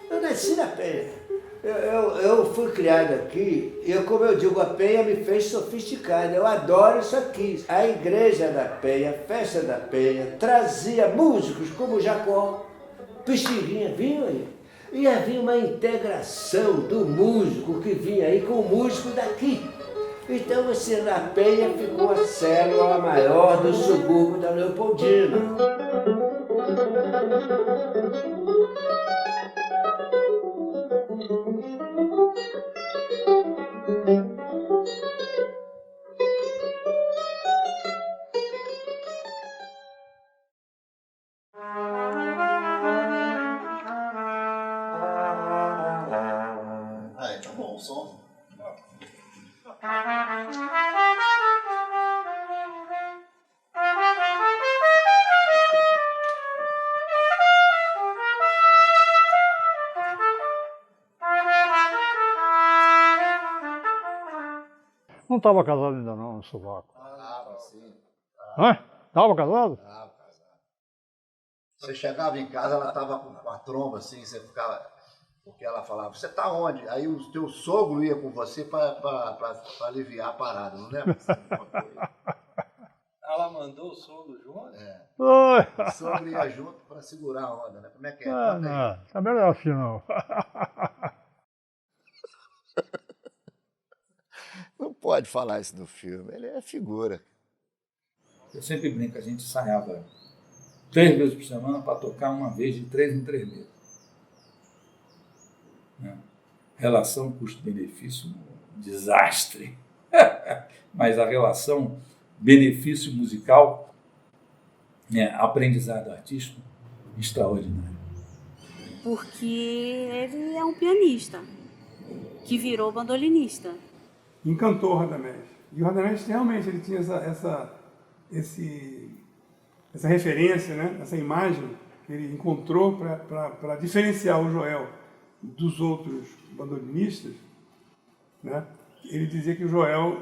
Eu nasci na Penha. Eu fui criado aqui e, como eu digo, a Penha me fez sofisticado. Eu adoro isso aqui. A igreja da Penha, a festa da Penha, trazia músicos como Jacó, Pixinguinha, vinham aí. E havia uma integração do músico que vinha aí com o músico daqui. Então, você na Penha ficou a célula maior do subúrbio da Leopoldina. Aí, tá bom o som. Não estava casado ainda não, sovaco. Ah, sim. Hã? Estava casado? Ah, casado. Você chegava em casa, ela tava com a tromba assim, você ficava... Porque ela falava, você tá onde? Aí o teu sogro ia com você para aliviar a parada, não lembra? Ela mandou o sogro junto? É. Oi. O sogro ia junto para segurar a onda, né? Como é que é? Ah, Conta aí. não, também não é assim não. Não pode falar isso no filme, ele é figura. Eu sempre brinco, a gente ensaiava 3 vezes por semana para tocar uma vez de 3 em 3 meses. Né? Relação custo-benefício, um desastre. Mas a relação benefício musical, né, aprendizado artístico, extraordinário. Porque ele é um pianista que virou bandolinista. Encantou o Radamés. E o Radamés realmente ele tinha essa referência, né? Essa imagem que ele encontrou para diferenciar o Joel dos outros bandolinistas, né? Ele dizia que o Joel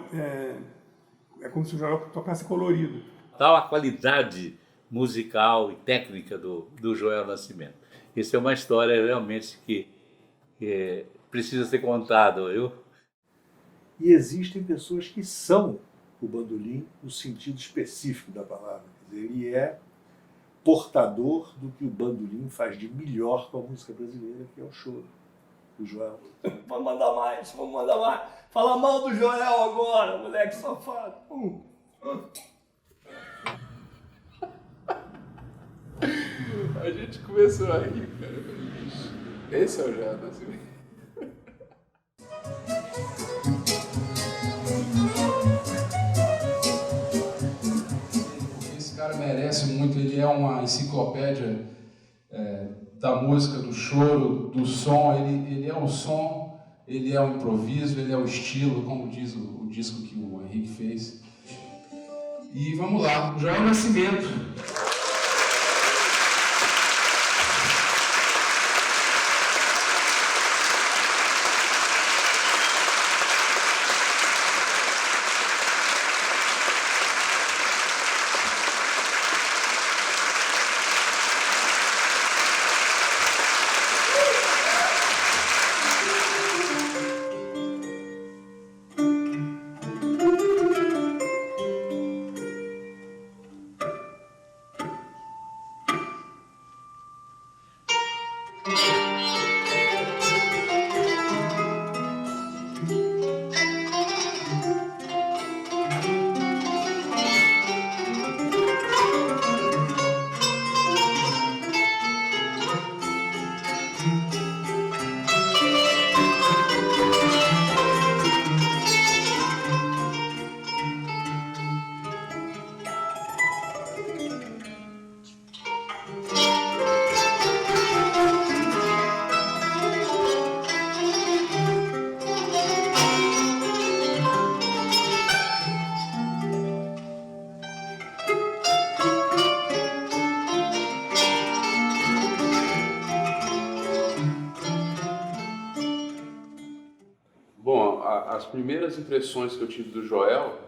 é como se o Joel tocasse colorido. Tal a qualidade musical e técnica do Joel Nascimento. Isso é uma história realmente que precisa ser contada, viu? E existem pessoas que são o bandolim no sentido específico da palavra. Quer dizer, ele é portador do que o bandolim faz de melhor com a música brasileira, que é o choro do Joel. Vamos mandar mais, vamos mandar mais. Fala mal do Joel agora, moleque safado. A gente começou a rir, cara. Esse é o Joel Nascimento. Esse cara merece muito, ele é uma enciclopédia da música, do choro, do som. Ele é o som, ele é o improviso, ele é o estilo, como diz o disco que o Henrique fez. E vamos lá, Joel Nascimento. Bom, as primeiras impressões que eu tive do Joel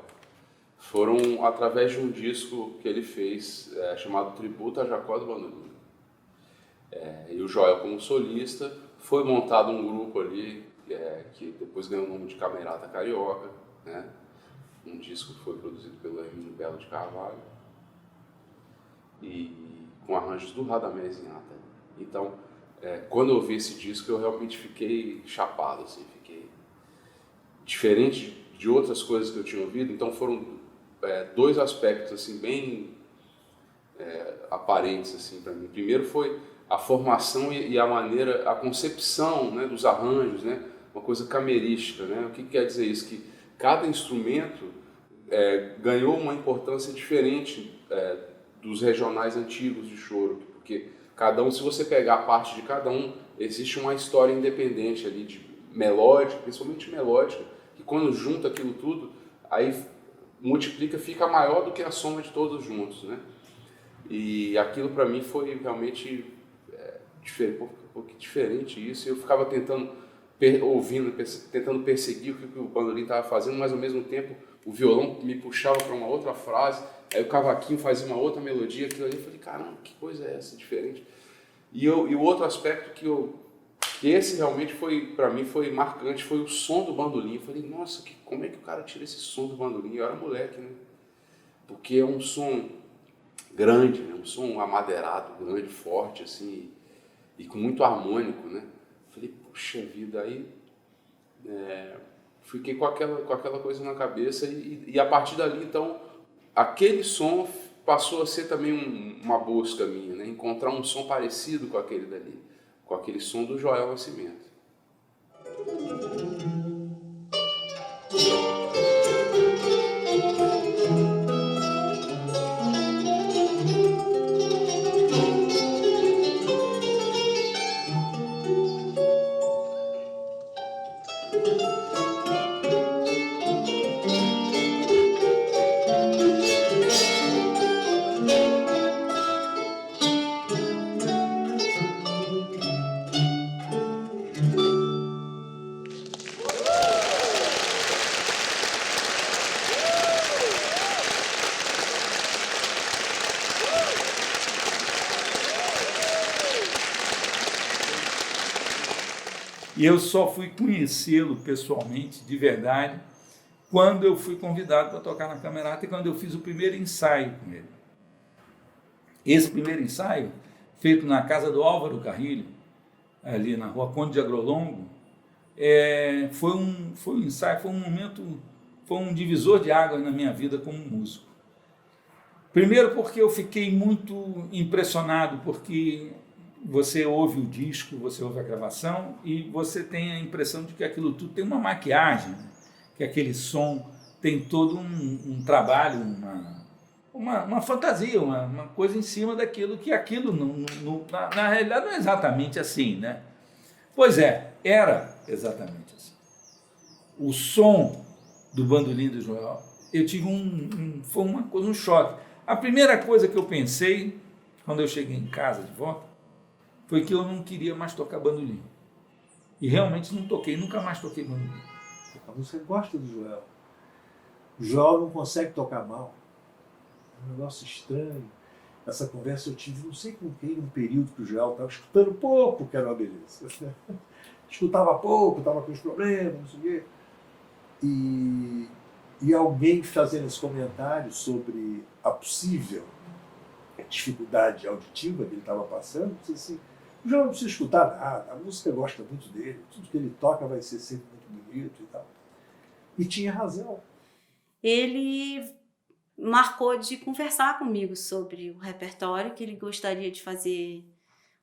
foram através de um disco que ele fez chamado Tributo a Jacó do Bandolim. E o Joel, como solista, foi montado um grupo ali que depois ganhou o nome de Camerata Carioca, né? Um disco que foi produzido pelo Hermínio Belo de Carvalho e com arranjos do Radamés Inhata. Então, quando eu vi esse disco, eu realmente fiquei chapado, assim, fiquei diferente de outras coisas que eu tinha ouvido. Então foram dois aspectos assim bem aparentes assim para mim. Primeiro foi a formação e a maneira, a concepção, né, dos arranjos, né, uma coisa camerística, né. O que quer dizer isso? Que cada instrumento ganhou uma importância diferente dos regionais antigos de choro, porque cada um, se você pegar a parte de cada um, existe uma história independente ali de melódica, principalmente melódica, que quando junta aquilo tudo, aí multiplica, fica maior do que a soma de todos juntos, né? E aquilo para mim foi realmente diferente isso. Eu ficava tentando tentando perseguir o que o bandolim estava fazendo, mas ao mesmo tempo o violão me puxava para uma outra frase, aí o cavaquinho fazia uma outra melodia, aquilo ali, eu falei, caramba, que coisa é essa, diferente. E o outro aspecto que esse realmente foi, para mim, foi marcante, foi o som do bandolim. Eu falei, nossa, como é que o cara tira esse som do bandolim? Eu era moleque, né? Porque é um som grande, né? Um som amadeirado, grande, forte, assim, e com muito harmônico, né? Eu falei, puxa vida, aí fiquei com aquela coisa na cabeça e a partir dali, então, aquele som passou a ser também uma busca minha, né? Encontrar um som parecido com aquele dali, com aquele som do Joel Nascimento. E eu só fui conhecê-lo pessoalmente, de verdade, quando eu fui convidado para tocar na Camerata e quando eu fiz o primeiro ensaio com ele. Esse primeiro ensaio, feito na casa do Álvaro Carrilho, ali na rua Conde de Agrolongo, foi um ensaio, foi um momento, foi um divisor de águas na minha vida como músico. Primeiro porque eu fiquei muito impressionado, porque você ouve o disco, você ouve a gravação e você tem a impressão de que aquilo tudo tem uma maquiagem, né? Que aquele som tem todo um trabalho, uma fantasia, uma coisa em cima daquilo que aquilo, na realidade, não é exatamente assim, né? Pois é, era exatamente assim. O som do bandolim do Joel, eu tive foi uma coisa, um choque. A primeira coisa que eu pensei, quando eu cheguei em casa de volta, foi que eu não queria mais tocar bandolim. E realmente não toquei, nunca mais toquei bandolim. Você gosta do Joel. O Joel não consegue tocar mal. É um negócio estranho. Essa conversa eu tive, não sei com quem, num período que o Joel estava escutando pouco, que era uma beleza. Escutava pouco, estava com os problemas, não sei o quê. E alguém fazendo esse comentário sobre a possível dificuldade auditiva que ele estava passando, disse assim, o Joel não precisa escutar nada, a música gosta muito dele, tudo que ele toca vai ser sempre muito bonito e tal. E tinha razão. Ele marcou de conversar comigo sobre o repertório, que ele gostaria de fazer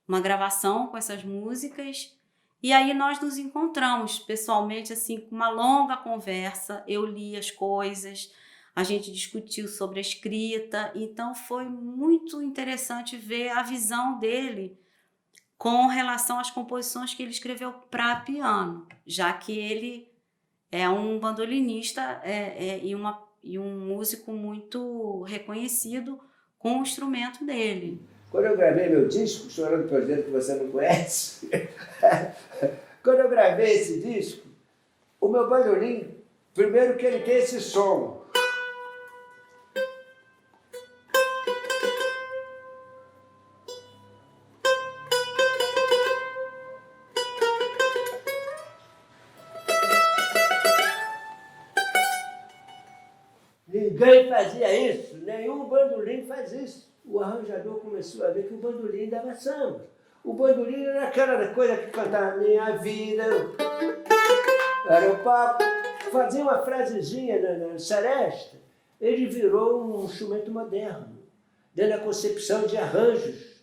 uma gravação com essas músicas. E aí nós nos encontramos pessoalmente, assim, com uma longa conversa. Eu li as coisas, a gente discutiu sobre a escrita. Então foi muito interessante ver a visão dele com relação às composições que ele escreveu para piano, já que ele é um bandolinista e um músico muito reconhecido com o instrumento dele. Quando eu gravei meu disco, Chorando por Dentro, que você não conhece, quando eu gravei esse disco, o meu bandolim, primeiro que ele tem esse som. Ninguém fazia isso, nenhum bandolim faz isso. O arranjador começou a ver que o bandolim dava samba. O bandolim era aquela coisa que cantava minha vida, era o papo, fazia uma frasezinha na seresta. Ele virou um instrumento moderno, dentro da concepção de arranjos.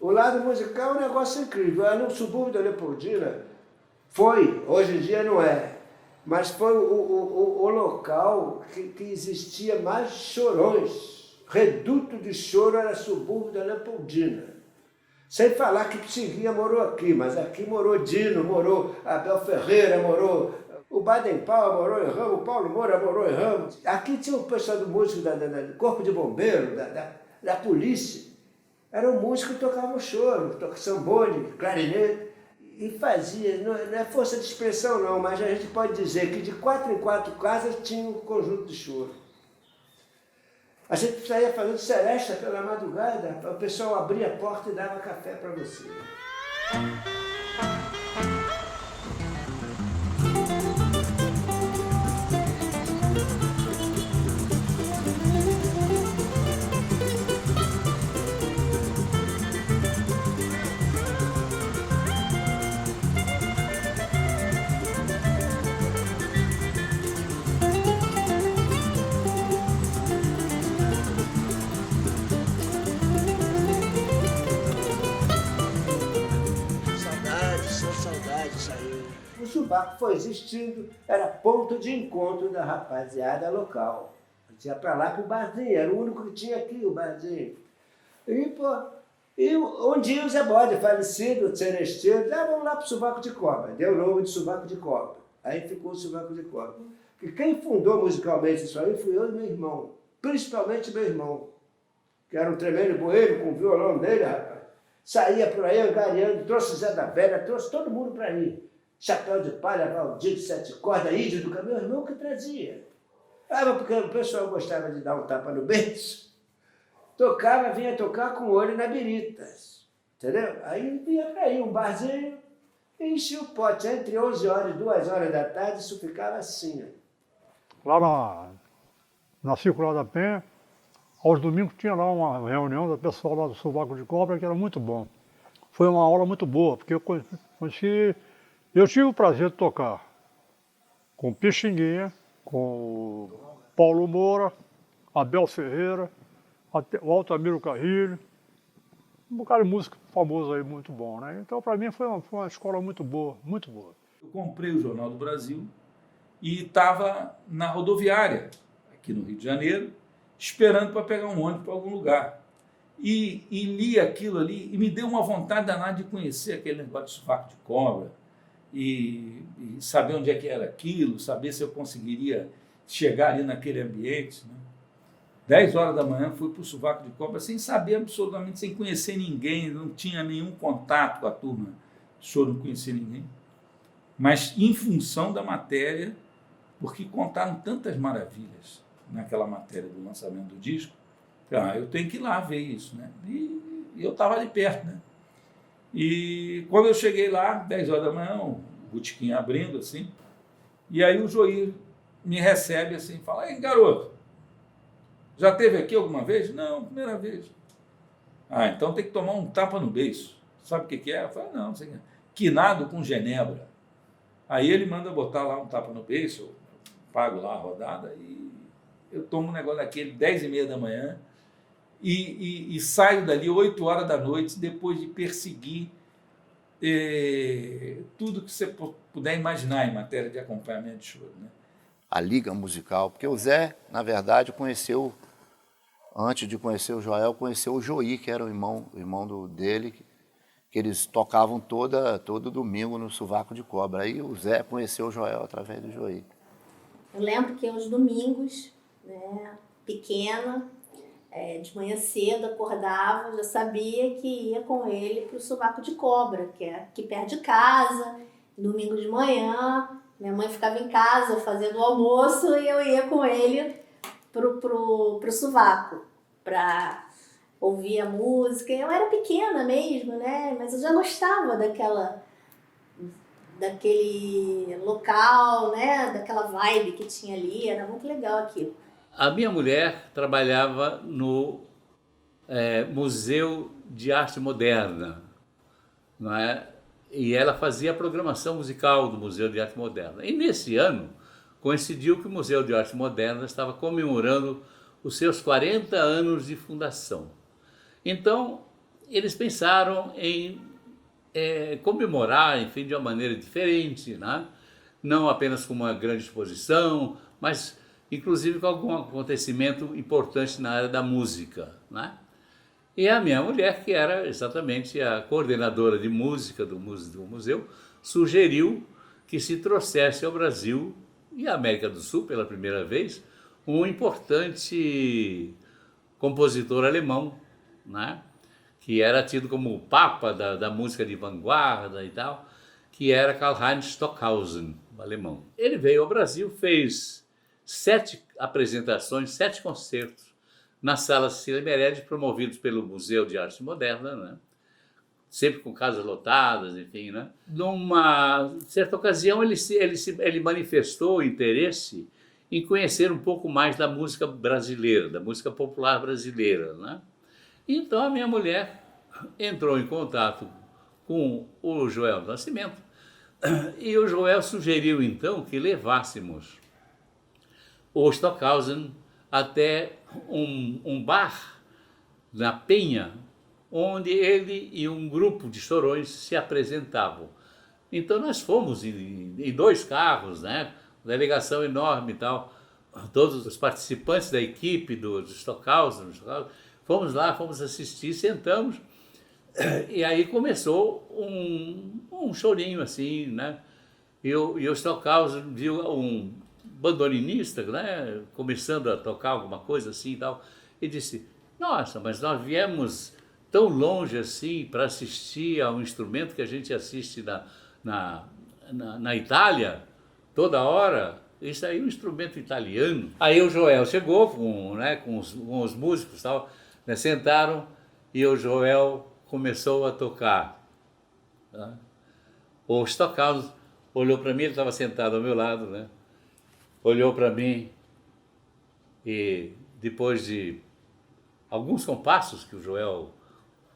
O lado musical é um negócio incrível. No subúrbio da Leopoldina foi, hoje em dia não é, mas foi o local que existia mais chorões. Reduto de choro era subúrbio da Leopoldina. Sem falar que Pixinguinha morou aqui, mas aqui morou Dino, morou Abel Ferreira, morou o Baden Powell, morou em Ramos, o Paulo Moura morou em Ramos. Aqui tinha o pessoal do músico do Corpo de Bombeiro, da polícia. Era um músico que tocava choro, tocava sambone, clarinete. E fazia, não é força de expressão não, mas a gente pode dizer que de 4 em 4 casas tinha um conjunto de choro. A gente saía fazendo seresta pela madrugada, o pessoal abria a porta e dava café para você. O Subaco foi existindo, era ponto de encontro da rapaziada local. A gente ia pra lá pro barzinho, era o único que tinha aqui, o barzinho. E um dia o Zé Bode, falecido, o Celestino, vamos lá pro Subaco de Cobra. Deu o nome de Subaco de Cobra. Aí ficou o Subaco de Cobra. E quem fundou musicalmente isso aí fui eu e meu irmão. Principalmente meu irmão, que era um tremendo boêmio com o violão dele, rapaz. Saía por aí angariando, trouxe o Zé da Velha, trouxe todo mundo para aí. Chapéu de palha, Valdir de 7 cordas, Índio do Caminho, meu irmão que trazia. Mas porque o pessoal gostava de dar um tapa no beiço, vinha tocar com o olho na biritas, entendeu? Aí vinha para aí um barzinho, enchia o pote entre 11 horas e 2 horas da tarde, isso ficava assim. Lá na Circular da Penha, aos domingos tinha lá uma reunião do pessoal lá do Subaco de Cobra, que era muito bom. Foi uma aula muito boa, porque eu tive o prazer de tocar com Pixinguinha, com Paulo Moura, Abel Ferreira, o Altamiro Carrilho, um bocado de músico famoso aí, muito bom, né? Então, para mim, foi uma escola muito boa, muito boa. Eu comprei o Jornal do Brasil e estava na rodoviária, aqui no Rio de Janeiro, esperando para pegar um ônibus para algum lugar. E li aquilo ali e me deu uma vontade danada de conhecer aquele negócio de sovaco de cobra e saber onde é que era aquilo, saber se eu conseguiria chegar ali naquele ambiente, né? 10 horas da manhã fui para o sovaco de cobra sem saber absolutamente, sem conhecer ninguém, não tinha nenhum contato com a turma, não conhecia ninguém. Mas em função da matéria, porque contaram tantas maravilhas naquela matéria do lançamento do disco, eu tenho que ir lá ver isso, né? E eu estava ali perto, né? E quando eu cheguei lá, 10 horas da manhã, o botequim abrindo assim, e aí o Joir me recebe assim, fala: "Ei, garoto, já esteve aqui alguma vez?" "Não, primeira vez." "Ah, então tem que tomar um tapa no beiço." "Sabe o que é?" Eu falei: "Não, não sei o que é." "Quinado com genebra." Aí ele manda botar lá um tapa no beiço, eu pago lá a rodada e eu tomo um negócio daquele 10h30 da manhã e saio dali 8 horas da noite, depois de perseguir tudo que você puder imaginar em matéria de acompanhamento de choro, né? A liga musical, porque o Zé, na verdade, conheceu, antes de conhecer o Joel, conheceu o Joí, que era o irmão dele, que eles tocavam todo domingo no Sovaco de Cobra. Aí o Zé conheceu o Joel através do Joí. Eu lembro que aos domingos, né, pequena, de manhã cedo, acordava, já sabia que ia com ele para o Sovaco de Cobra, que é aqui perto de casa, domingo de manhã. Minha mãe ficava em casa fazendo o almoço e eu ia com ele pro sovaco para ouvir a música. Eu era pequena mesmo, né? Mas eu já gostava daquele local, né? Daquela vibe que tinha ali. Era muito legal aquilo. A minha mulher trabalhava no Museu de Arte Moderna, não é? E ela fazia a programação musical do Museu de Arte Moderna. E nesse ano coincidiu que o Museu de Arte Moderna estava comemorando os seus 40 anos de fundação. Então, eles pensaram em comemorar, enfim, de uma maneira diferente, né? Não apenas com uma grande exposição, mas inclusive com algum acontecimento importante na área da música, né? E a minha mulher, que era exatamente a coordenadora de música do museu, sugeriu que se trouxesse ao Brasil e à América do Sul, pela primeira vez, um importante compositor alemão, né? Que era tido como o papa da música de vanguarda e tal, que era Karlheinz Stockhausen, o alemão. Ele veio ao Brasil, fez 7 apresentações, 7 concertos, nas salas Cecília Meirelles, promovidos pelo Museu de Arte Moderna, né? Sempre com casas lotadas, enfim, né? Numa certa ocasião, ele manifestou interesse em conhecer um pouco mais da música brasileira, da música popular brasileira, né? Então a minha mulher entrou em contato com o Joel Nascimento e o Joel sugeriu então que levássemos o Stockhausen até um bar na Penha, onde ele e um grupo de chorões se apresentavam. Então nós fomos em 2 carros, né? Delegação enorme e tal, todos os participantes da equipe do Stockhausen, fomos lá, fomos assistir, sentamos, e aí começou um chorinho assim, né? E o Stockhausen viu um bandolinista, né, começando a tocar alguma coisa assim e tal, e disse: "Nossa, mas nós viemos tão longe assim para assistir a um instrumento que a gente assiste na Itália toda hora. Isso aí é um instrumento italiano." Aí o Joel chegou com os músicos e tal, né, sentaram e o Joel começou a tocar. Tá? O Stockhausen olhou para mim, ele estava sentado ao meu lado, né? Olhou para mim e depois de alguns compassos que o Joel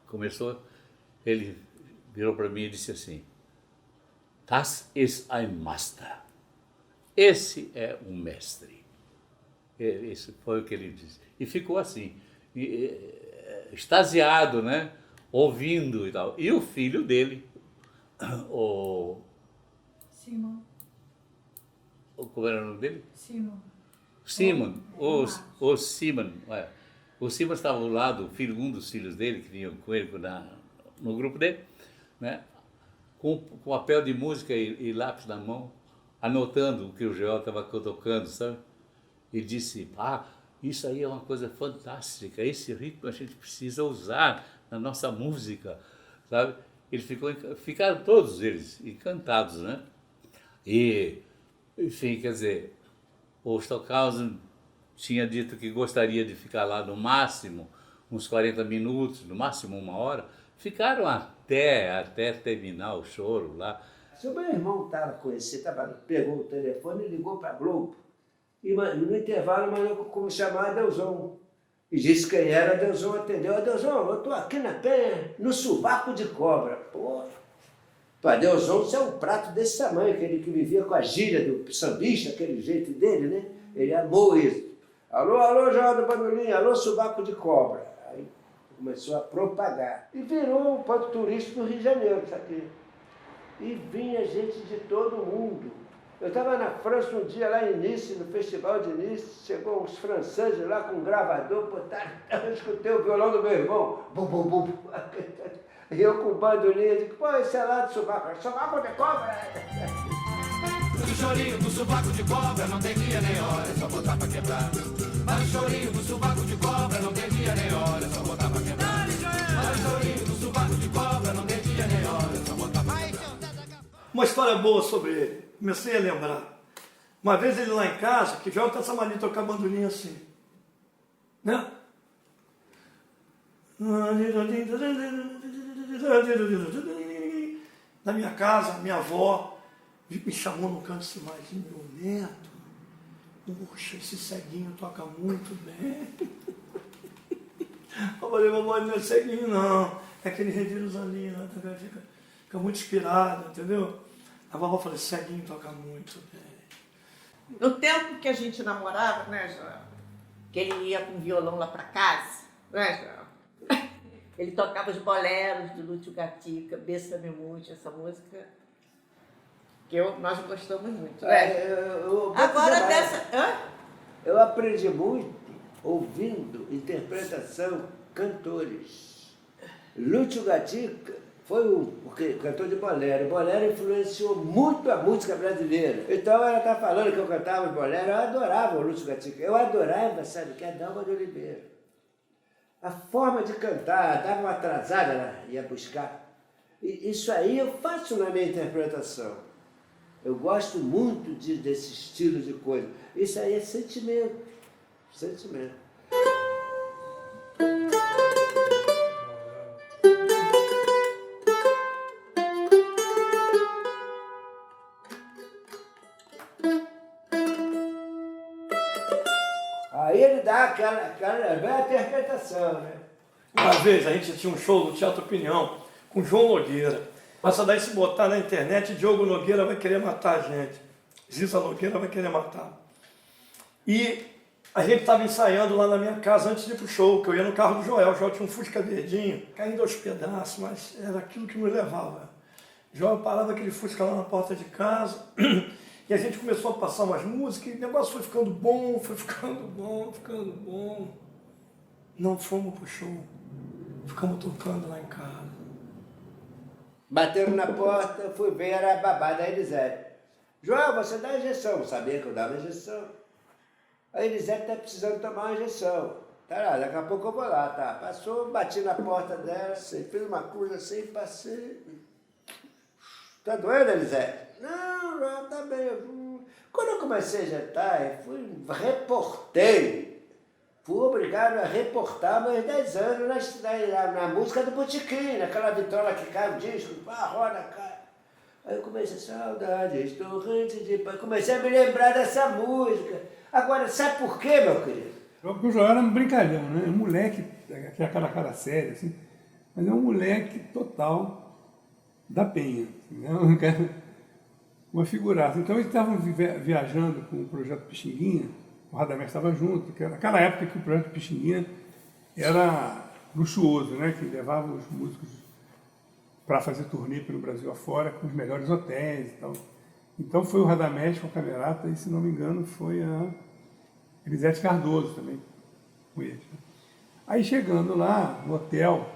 começou, ele virou para mim e disse assim: "Das ist ein Master." Esse é um mestre. Esse foi o que ele disse. E ficou assim, extasiado, né? Ouvindo e tal. E o filho dele, Simon. como era o nome dele? Simon. Simon, o Simon, olha, o Simon estava ao lado, um dos filhos dele, que vinha com ele no grupo dele, né? Com papel de música e lápis na mão, anotando o que o Joel estava tocando, sabe? E disse, isso aí é uma coisa fantástica, esse ritmo a gente precisa usar na nossa música, sabe? Ficaram todos eles encantados, né? E, enfim, quer dizer, o Stockhausen tinha dito que gostaria de ficar lá no máximo uns 40 minutos, no máximo 1 hora. Ficaram até terminar o choro lá. Se o meu irmão estava conhecido, pegou o telefone e ligou para a Globo. E no intervalo mandou como chamar Adelson. E disse quem era, Adelson atendeu. Adelson, eu estou aqui na Penha, no sovaco de cobra. Pô, Adelson, isso é um prato desse tamanho, aquele que vivia com a gíria do sambista, aquele jeito dele, né? Ele amou isso. Alô, João do Bandolim, alô, sovaco de cobra. Aí começou a propagar. E virou um ponto turístico no Rio de Janeiro, isso aqui. E vinha gente de todo mundo. Eu estava na França um dia, lá em Nice, no Festival de Nice, chegou uns franceses lá com um gravador, botaram, eu escutei o violão do meu irmão, bum, bum, bum. E eu com o bandolim, digo, pô, esse é lá do sovaco, sovaco de cobra. O chorinho do sovaco de cobra não tem dia nem hora, é só botar pra quebrar. Mas o chorinho do sovaco de cobra não tem dia nem hora, é só botar pra quebrar. Mas o chorinho do sovaco de cobra não tem dia nem hora, é só botar pra quebrar. Uma história boa sobre ele, comecei a lembrar. Uma vez ele lá em casa, que já tem essa mania de tocar bandolim assim, né? Na minha casa, minha avó me chamou no canto assim, mas meu neto, poxa, esse ceguinho toca muito bem. Eu falei, vovó, não é ceguinho não, é aquele revira os olhinhos, fica muito inspirado, entendeu? A vovó falou, ceguinho toca muito bem. No tempo que a gente namorava, né, Joel? Que ele ia com violão lá pra casa, né, Joel? Ele tocava os boleros do Lúcio Gatica, Bessa Memute, essa música que nós gostamos muito. Né? Agora dessa... Eu aprendi muito ouvindo interpretação, cantores. Lúcio Gatica foi um cantor de bolero. O bolero influenciou muito a música brasileira. Então ela está falando que eu cantava os boleros, eu adorava o Lúcio Gatica. Eu adorava, sabe, que é a Dalma de Oliveira. A forma de cantar, dava uma atrasada, ela ia buscar. E isso aí eu faço na minha interpretação. Eu gosto muito desse estilo de coisa. Isso aí é sentimento. Sentimento. Aí ele dá aquela velha interpretação, né? Uma vez a gente tinha um show no Teatro Opinião com João Nogueira. Mas daí se botar na internet, Diogo Nogueira vai querer matar a gente. Ziza Nogueira vai querer matar. E a gente estava ensaiando lá na minha casa antes de ir pro show, que eu ia no carro do Joel. O Joel tinha um Fusca verdinho, caindo aos pedaços, mas era aquilo que nos levava. O Joel parava aquele Fusca lá na porta de casa. E a gente começou a passar umas músicas e o negócio foi ficando bom, ficando bom. Não fomos pro show. Ficamos tocando lá em casa. Bateram na porta, fui ver, era a babá da Elisete. João, você dá injeção. Eu sabia que eu dava injeção. A Elisete está precisando tomar uma injeção. Tá lá, daqui a pouco eu vou lá, tá? Passou, bati na porta dela, assim, fiz uma coisa assim, passei. Tá doendo, Elisete? Não, tá bem. Quando eu comecei a injetar, reportei. Fui obrigado a reportar meus 10 anos na música do Botequim, naquela vitrola que cai o disco, roda, cai. Aí eu comecei, saudades torrentes de paz. Comecei a me lembrar dessa música. Agora, sabe por quê, meu querido? Porque o Joel era um brincalhão, né? Um moleque, que é aquela cara séria, assim, mas é um moleque total da Penha, né? Uma figuraça. Então eles estavam viajando com o projeto Pixinguinha, o Radamés estava junto, porque era aquela época que o projeto Pixinguinha era luxuoso, né? Que levava os músicos para fazer turnê pelo Brasil afora, com os melhores hotéis e tal. Então foi o Radamés com a Camerata, e se não me engano foi Elisete Cardoso também, com eles. Né? Aí chegando lá no hotel,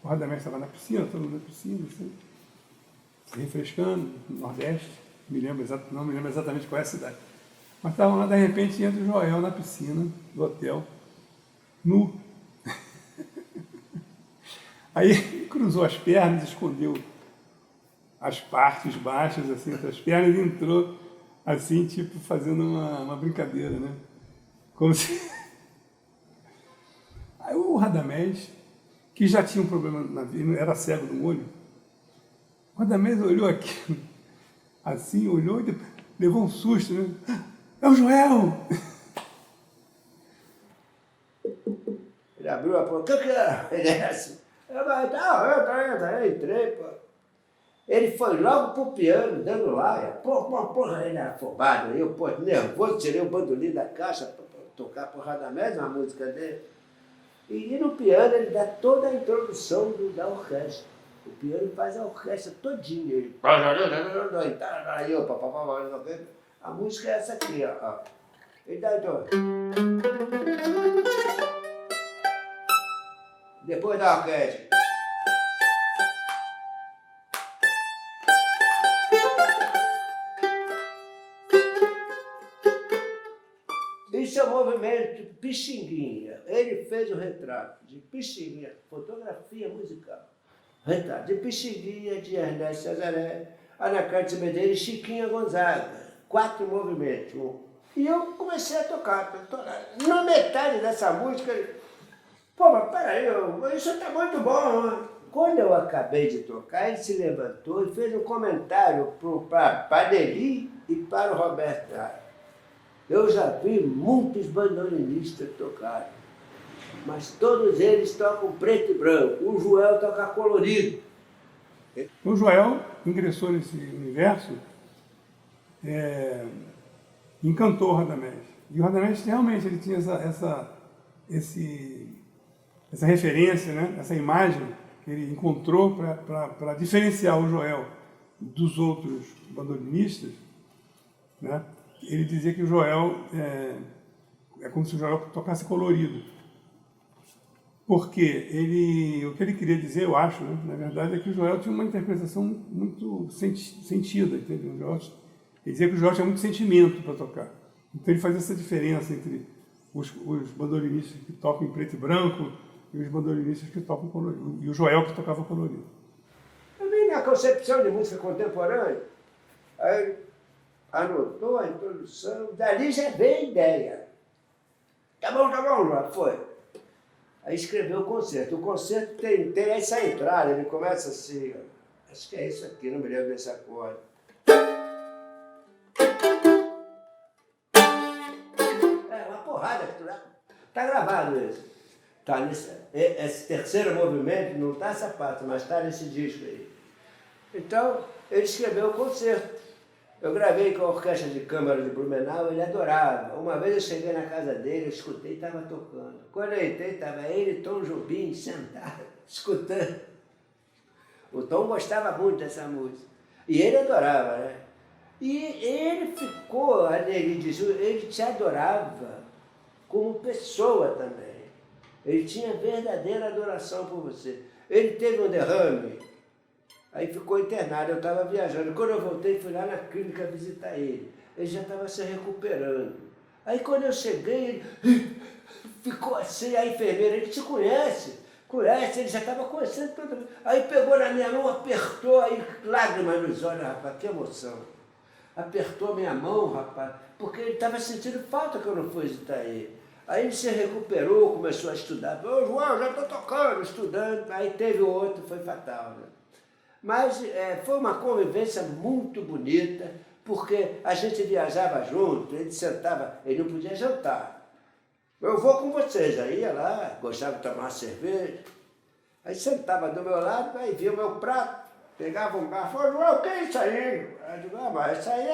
o Radamés estava na piscina, todo mundo na piscina, assim, se refrescando, no Nordeste, não me lembro exatamente qual é a cidade. Mas estavam lá, de repente, entra o Joel na piscina do hotel, nu. Aí ele cruzou as pernas, escondeu as partes baixas, assim, entre as pernas, e entrou, assim, tipo, fazendo uma brincadeira, né? Como se... Aí o Radamés, que já tinha um problema na vida, era cego no olho, o Radamés olhou aqui, assim, olhou e depois levou um susto, né? É o Joel! Ele abriu a porta, o que é? Ele é assim. Eu entrei, pô. Ele foi logo pro piano, dando lá, porra, ele era afobado, eu, pô, nervoso, tirei o bandolim da caixa para tocar pro Radamés, uma música dele. E no piano ele dá toda a introdução da orquestra. O piano faz a orquestra todinha. Ele... A música é essa aqui, ó. Ele dá então. Depois da orquestra. Isso é um movimento de Pixinguinha. Ele fez o retrato de Pixinguinha, fotografia musical. Retrato de Pixinguinha, de Ernesto Cesaré, Ana Cártia Medeiros e Chiquinha Gonzaga. 4 movimentos. E eu comecei a tocar. Na metade dessa música, pô, mas peraí, isso está muito bom. Quando eu acabei de tocar, ele se levantou e fez um comentário para Padeli e para o Roberto Trás. Eu já vi muitos bandolinistas tocarem, mas todos eles tocam preto e branco. O Joel toca colorido. O Joel ingressou nesse universo, encantou o Radamés. E o Radamés realmente ele tinha essa referência, né? Essa imagem que ele encontrou para diferenciar o Joel dos outros bandolinistas, né? Ele dizia que o Joel é como se o Joel tocasse colorido. Porque o que ele queria dizer, eu acho, né, na verdade, é que o Joel tinha uma interpretação muito sentida, entendeu? Ele dizia que o Joel tinha muito sentimento para tocar. Então ele fazia essa diferença entre os bandolinistas que tocam em preto e branco e os bandolinistas que tocam colorido. E o Joel que tocava colorido. Também na concepção de música contemporânea, aí anotou a introdução, dali já veio a ideia. Tá bom, já foi. Aí escreveu o concerto. O concerto tem essa entrada, ele começa assim, ó. Acho que é isso aqui, não me lembro desse acorde. É uma porrada que tu dá. Tá gravado isso. Tá esse terceiro movimento, não tá essa parte, mas tá nesse disco aí. Então, ele escreveu o concerto. Eu gravei com a Orquestra de Câmara de Blumenau, ele adorava. Uma vez eu cheguei na casa dele, eu escutei e estava tocando. Quando eu entrei, estava ele e Tom Jobim sentado, escutando. O Tom gostava muito dessa música. E ele adorava, né? E ele ficou, ele dizia, ele te adorava como pessoa também. Ele tinha verdadeira adoração por você. Ele teve um derrame. Aí ficou internado, eu estava viajando. Quando eu voltei, fui lá na clínica visitar ele. Ele já estava se recuperando. Aí quando eu cheguei, ele ficou assim, a enfermeira, ele te conhece, ele já estava conhecendo todo mundo. Aí pegou na minha mão, apertou, aí lágrimas nos olhos, rapaz, que emoção. Apertou minha mão, rapaz, porque ele estava sentindo falta que eu não fui visitar ele. Aí ele se recuperou, começou a estudar. Ô, João, já estou tocando, estudando. Aí teve o outro, foi fatal, né? Mas foi uma convivência muito bonita, porque a gente viajava junto, ele sentava, ele não podia jantar. Eu vou com vocês, aí ia lá, gostava de tomar uma cerveja. Aí sentava do meu lado, aí via o meu prato, pegava um garfo, falou, João, o que é isso aí? Eu digo, mas isso aí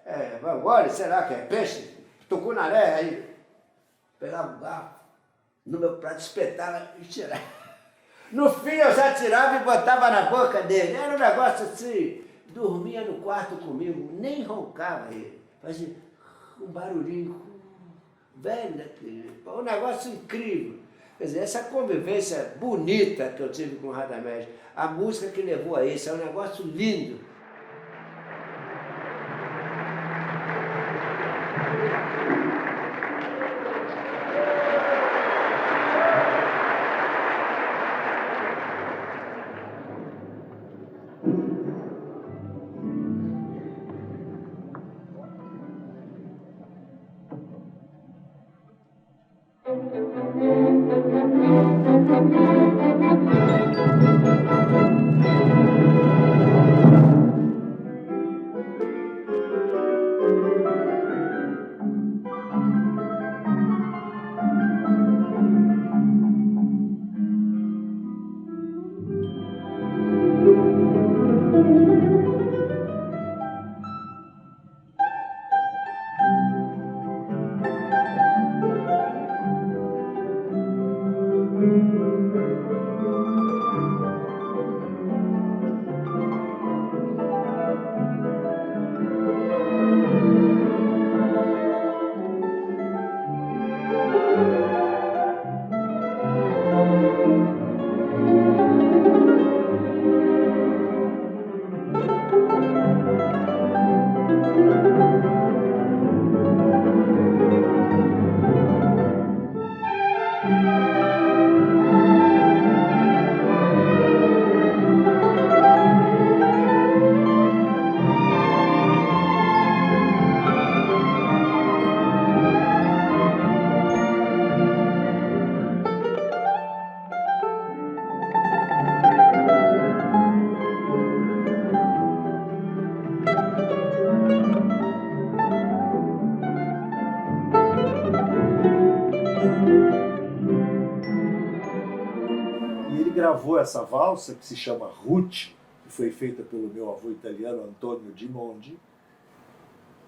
é vangole, será que é peixe? Tucunaré, aí pegava um garfo, no meu prato, espetava e tirava. No fim eu já tirava e botava na boca dele. Era um negócio assim, dormia no quarto comigo, nem roncava ele. Fazia um barulhinho. velho daquele, um negócio incrível. Quer dizer, essa convivência bonita que eu tive com o Radamés, a música que levou a isso, é um negócio lindo. Gravou essa valsa, que se chama Ruth, que foi feita pelo meu avô italiano, Antonio Di Mondi.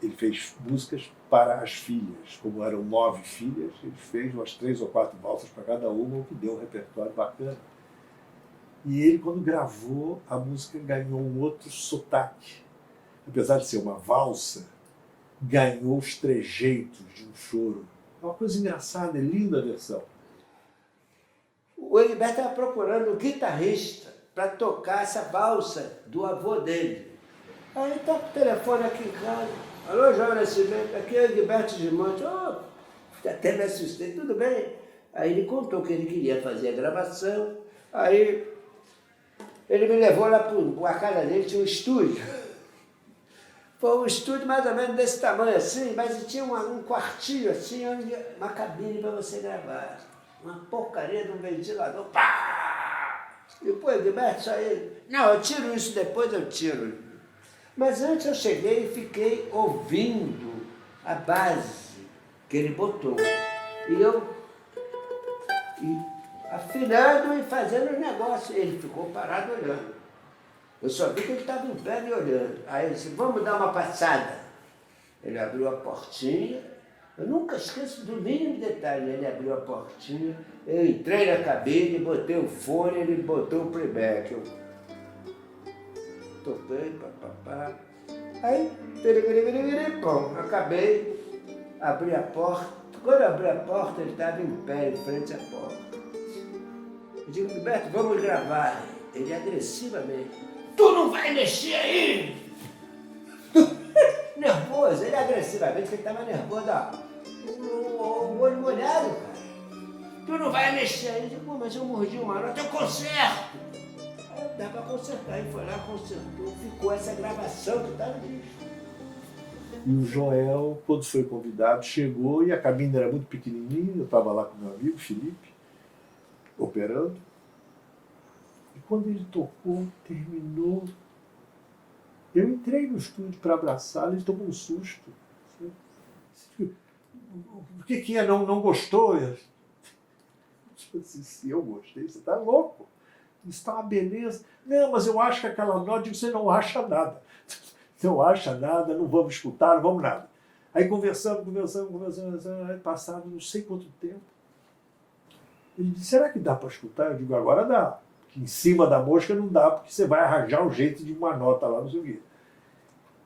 Ele fez músicas para as filhas. Como eram 9 filhas, ele fez umas 3 ou 4 valsas para cada uma, o que deu um repertório bacana. E ele, quando gravou, a música ganhou um outro sotaque. Apesar de ser uma valsa, ganhou os trejeitos de um choro. É uma coisa engraçada, é linda a versão. O Egberto estava procurando um guitarrista para tocar essa valsa do avô dele. Aí está o telefone aqui em casa. Alô, João Nascimento, aqui é o Egberto de Monte. Oh, até me assustei, tudo bem? Aí ele contou que ele queria fazer a gravação. Aí ele me levou lá para a casa dele, tinha um estúdio. Foi um estúdio mais ou menos desse tamanho assim, mas tinha um quartinho assim, onde uma cabine para você gravar. Uma porcaria de um ventilador. Pá! E pô, Egberto, só ele. Não, eu tiro isso depois, eu tiro. Mas antes eu cheguei e fiquei ouvindo a base que ele botou. E eu afinando e fazendo os negócios. Ele ficou parado olhando. Eu só vi que ele estava em pé me olhando. Aí ele disse, vamos dar uma passada. Ele abriu a portinha. Eu nunca esqueço do mínimo detalhe. Ele abriu a portinha, eu entrei na cabine, botei o fone, ele botou o playback. Eu toquei, papapá. Aí, bom, acabei, abri a porta. Quando eu abri a porta, ele estava em pé, em frente à porta. Eu digo, Gilberto, vamos gravar. Ele agressivamente, tu não vai mexer aí! Nervoso, ele agressivamente, porque ele estava nervoso, ó. O olho molhado, cara. Tu não vai mexer aí. Eu digo, mas eu mordi uma nota, eu conserto. Aí dá pra consertar. Ele foi lá, consertou, ficou essa gravação que tá no disco. E o Joel, quando foi convidado, chegou e a cabine era muito pequenininha. Eu estava lá com meu amigo Felipe, operando. E quando ele tocou, terminou. Eu entrei no estúdio para abraçá-lo, ele tomou um susto. O que é? Não gostou? Eu disse, se eu gostei, você está louco. Isso está uma beleza. Não, mas eu acho que aquela nota, você não acha nada. Não acha nada, não vamos escutar, não vamos nada. Aí conversamos, aí passado não sei quanto tempo. Ele disse, será que dá para escutar? Eu digo, agora dá. Porque em cima da mosca não dá, porque você vai arranjar um jeito de uma nota lá, não sei o quê.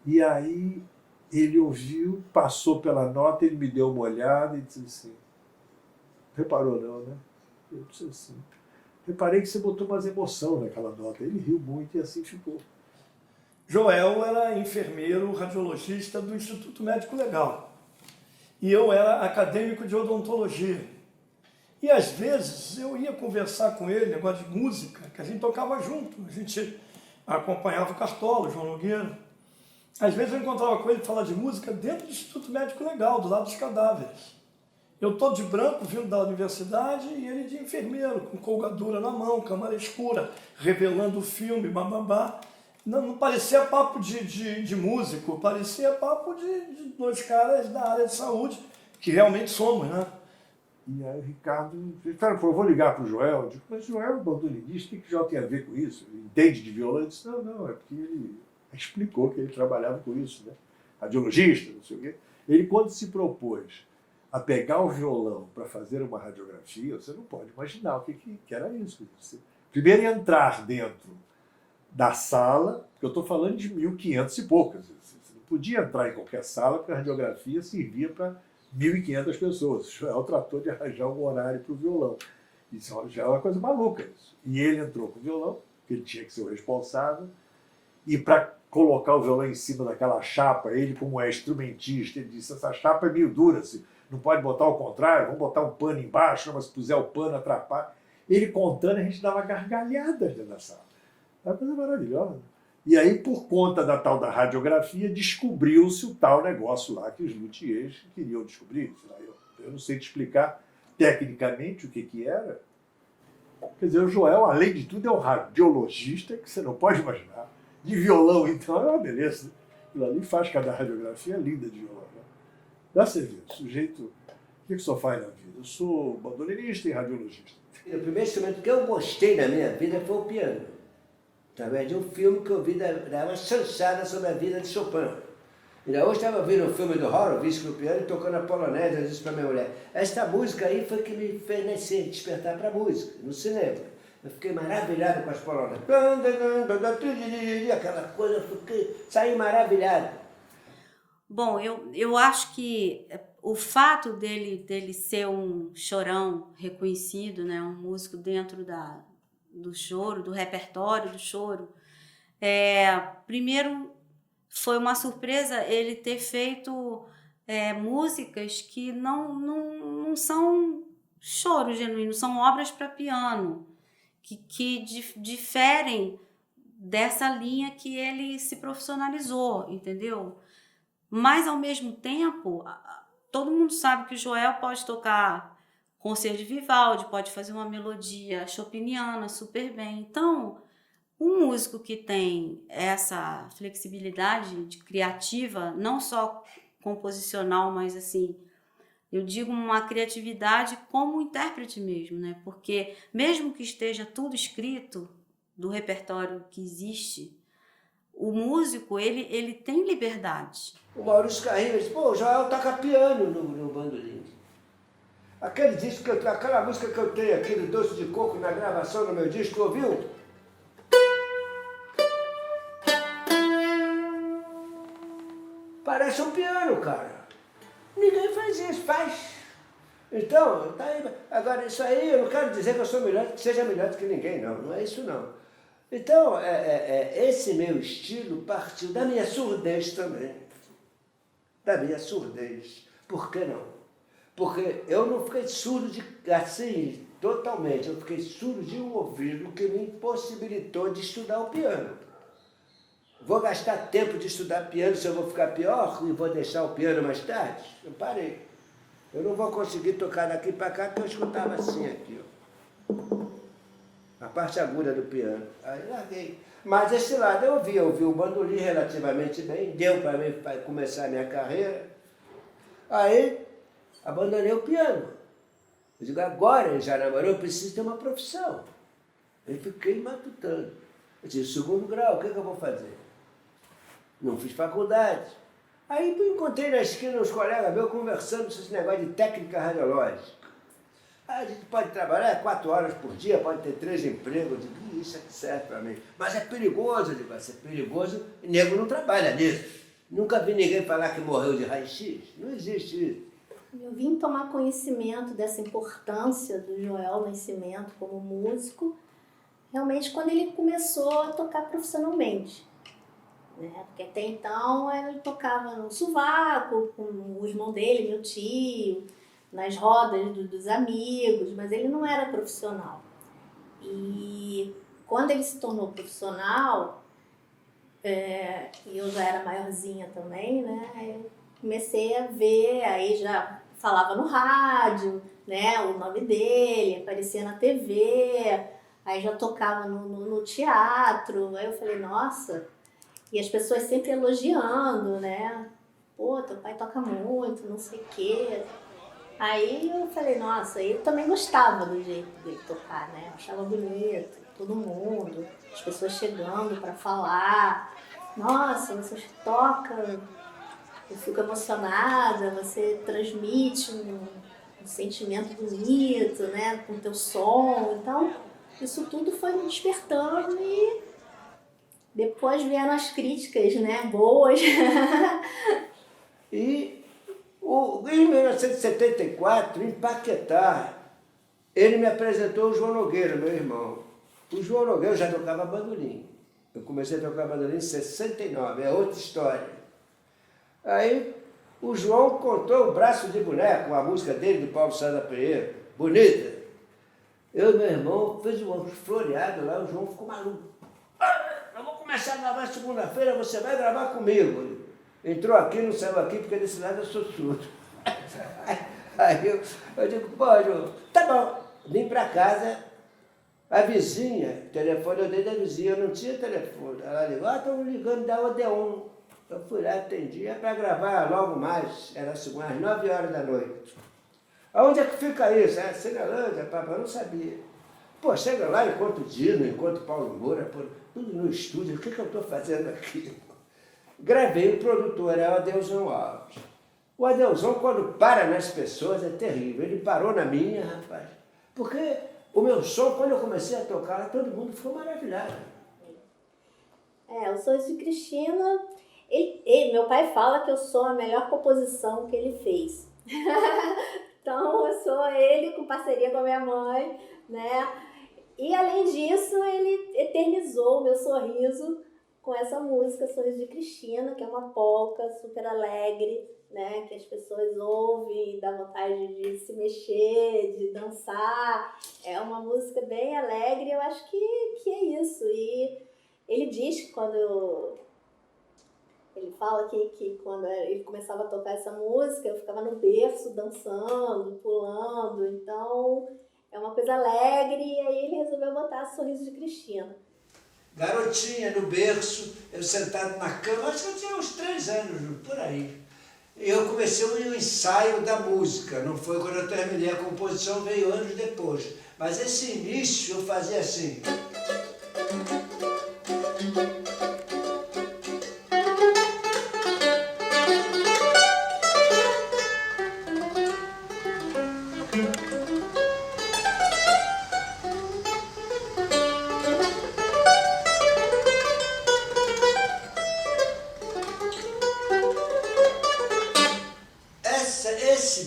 E aí Ele ouviu, passou pela nota, ele me deu uma olhada e disse assim, reparou não, né? Eu disse assim, reparei que você botou mais emoção naquela nota. Ele riu muito e assim ficou. Joel era enfermeiro radiologista do Instituto Médico Legal. E eu era acadêmico de odontologia. E às vezes eu ia conversar com ele, negócio de música, que a gente tocava junto. A gente acompanhava o Cartola, o João Nogueira. Às vezes eu encontrava com ele e falava de música dentro do Instituto Médico Legal, do lado dos cadáveres. Eu todo de branco, vindo da universidade, e ele de enfermeiro, com colgadura na mão, câmara escura, revelando o filme, bababá. Não parecia papo de músico, parecia papo de dois caras da área de saúde, que realmente somos, né? E aí o Ricardo disse, eu vou ligar para o Joel. Eu digo, mas o Joel é bandolinista, o que o Joel tem a ver com isso? Ele entende de violão? Ele disse, não, é porque ele explicou que ele trabalhava com isso, né? Radiologista, não sei o quê. Ele, quando se propôs a pegar o violão para fazer uma radiografia, você não pode imaginar o que era isso. Você, primeiro, entrar dentro da sala, porque eu estou falando de 1500 e poucas. Você não podia entrar em qualquer sala, porque a radiografia servia para 1.500 pessoas. O Joel tratou de arranjar um horário para o violão. Isso já é uma coisa maluca. Isso. E ele entrou com o violão, porque ele tinha que ser o responsável, e para colocar o violão em cima daquela chapa, ele, como é instrumentista, ele disse, essa chapa é meio dura, assim, não pode botar ao contrário, vamos botar um pano embaixo, mas se puser o pano atrapalha. Ele contando, a gente dava gargalhadas dentro da sala. É uma coisa maravilhosa. E aí, por conta da tal da radiografia, descobriu-se o tal negócio lá que os luthiers queriam descobrir. Eu não sei te explicar tecnicamente o que era. Quer dizer, o Joel, além de tudo, é um radiologista que você não pode imaginar. De violão, então, é uma beleza. Aquilo ali faz cada radiografia linda de violão. Né? Dá você ver, o sujeito... O que o senhor faz na vida? Eu sou bandolinista e radiologista. O primeiro instrumento que eu gostei na minha vida foi o piano. Através de um filme que eu vi dar uma chanchada sobre a vida de Chopin. Ainda hoje estava vendo um filme do Horowitz no piano e tocando a polonesa. Eu disse para minha mulher, esta música aí foi que me fez despertar para a música, no cinema. Eu fiquei maravilhado com as polonesas. Aquela coisa, eu saí maravilhado. Bom, eu acho que o fato dele ser um chorão reconhecido, né, um músico dentro do choro, do repertório do choro, primeiro foi uma surpresa ele ter feito músicas que não são choro genuíno, são obras para piano, que diferem dessa linha que ele se profissionalizou, entendeu? Mas, ao mesmo tempo, todo mundo sabe que o Joel pode tocar concerto de Vivaldi, pode fazer uma melodia chopiniana super bem. Então, um músico que tem essa flexibilidade criativa, não só composicional, mas assim, eu digo uma criatividade como intérprete mesmo, né? Porque mesmo que esteja tudo escrito do repertório que existe, o músico, ele tem liberdade. O Maurício Carrinho disse, pô, o Joel toca piano no bandolim. Aquele disco aquela música que eu tenho aqui do Doce de Coco na gravação no meu disco, ouviu? Parece um piano, cara. Ninguém faz isso, faz. Então, tá aí. Agora, isso aí, eu não quero dizer que eu sou melhor, que seja melhor do que ninguém, não é isso não. Então, esse meu estilo partiu da minha surdez também. Da minha surdez. Por que não? Porque eu não fiquei surdo assim, totalmente. Eu fiquei surdo de um ouvido que me impossibilitou de estudar o piano. Vou gastar tempo de estudar piano se eu vou ficar pior e vou deixar o piano mais tarde? Eu parei. Eu não vou conseguir tocar daqui para cá, porque eu escutava assim aqui, ó. A parte aguda do piano. Aí larguei. Mas esse lado eu ouvi o bandolim relativamente bem, deu para mim começar a minha carreira. Aí abandonei o piano. Eu digo, agora ele já namorou, eu preciso ter uma profissão. Eu fiquei matutando. Eu disse, segundo grau, o que eu vou fazer? Não fiz faculdade. Aí eu encontrei na esquina uns colegas meus conversando sobre esse negócio de técnica radiológica. A gente pode trabalhar 4 horas por dia, pode ter 3 empregos. Eu digo, isso é que serve para mim. Mas é perigoso, eu digo, se é perigoso, o nego não trabalha nisso. Nunca vi ninguém falar que morreu de raio-x. Não existe isso. Eu vim tomar conhecimento dessa importância do Joel Nascimento como músico, realmente quando ele começou a tocar profissionalmente. Né? Porque até então ele tocava no sovaco, com o irmão dele, meu tio, nas rodas dos amigos, mas ele não era profissional. E quando ele se tornou profissional, e eu já era maiorzinha também, né? Eu comecei a ver, aí já falava no rádio, né? O nome dele, aparecia na TV, aí já tocava no teatro, aí eu falei, nossa, e as pessoas sempre elogiando, né? Pô, teu pai toca muito, não sei o quê. Aí eu falei, nossa, eu também gostava do jeito dele tocar, né? Eu achava bonito, todo mundo, as pessoas chegando para falar. Nossa, você toca, eu fico emocionada, você transmite um sentimento bonito, né? Com o teu som. Então, isso tudo foi me despertando e depois vieram as críticas, né? Boas. E em 1974, em Paquetá, ele me apresentou o João Nogueira, meu irmão. O João Nogueira, eu já tocava bandolim. Eu comecei a tocar bandolim em 69, é outra história. Aí o João contou o Braço de Boneco, a música dele, do Paulo César Pereira, bonita. Eu e meu irmão fez um floreado lá, o João ficou maluco. Eu vou começar a gravar segunda-feira, você vai gravar comigo. Entrou aqui, não saiu aqui, porque desse lado eu sou surdo. Aí eu digo, pô, João, tá bom. Vim pra casa, a vizinha, telefone eu dei da vizinha, eu não tinha telefone. Ela ligou, estão ligando da Odeon. Eu fui lá, atendi, é para gravar logo mais, era às 9 horas da noite. Aonde é que fica isso? É Cinelândia, papai, eu não sabia. Pô, chega lá, enquanto o Dino, enquanto o Paulo Moura, tudo no estúdio, o que eu estou fazendo aqui? Gravei, o produtor é o Adeusão Alves. O Adeusão, quando para nas pessoas, é terrível. Ele parou na minha, rapaz. Porque o meu som, quando eu comecei a tocar, todo mundo ficou maravilhado. O Sorriso de Cristina, meu pai fala que eu sou a melhor composição que ele fez. Então, eu sou ele com parceria com a minha mãe, né? E, além disso, ele eternizou o meu sorriso com essa música Sorriso de Cristina, que é uma polca super alegre, né? Que as pessoas ouvem e dá vontade de se mexer, de dançar. É uma música bem alegre, eu acho que é isso. E ele diz que ele fala que quando ele começava a tocar essa música, eu ficava no berço dançando, pulando. Então, é uma coisa alegre, e aí ele resolveu botar Sorriso de Cristina. Garotinha no berço, eu sentado na cama, acho que eu tinha uns 3 anos, por aí. E eu comecei o ensaio da música, não foi quando eu terminei a composição, veio anos depois. Mas esse início eu fazia assim.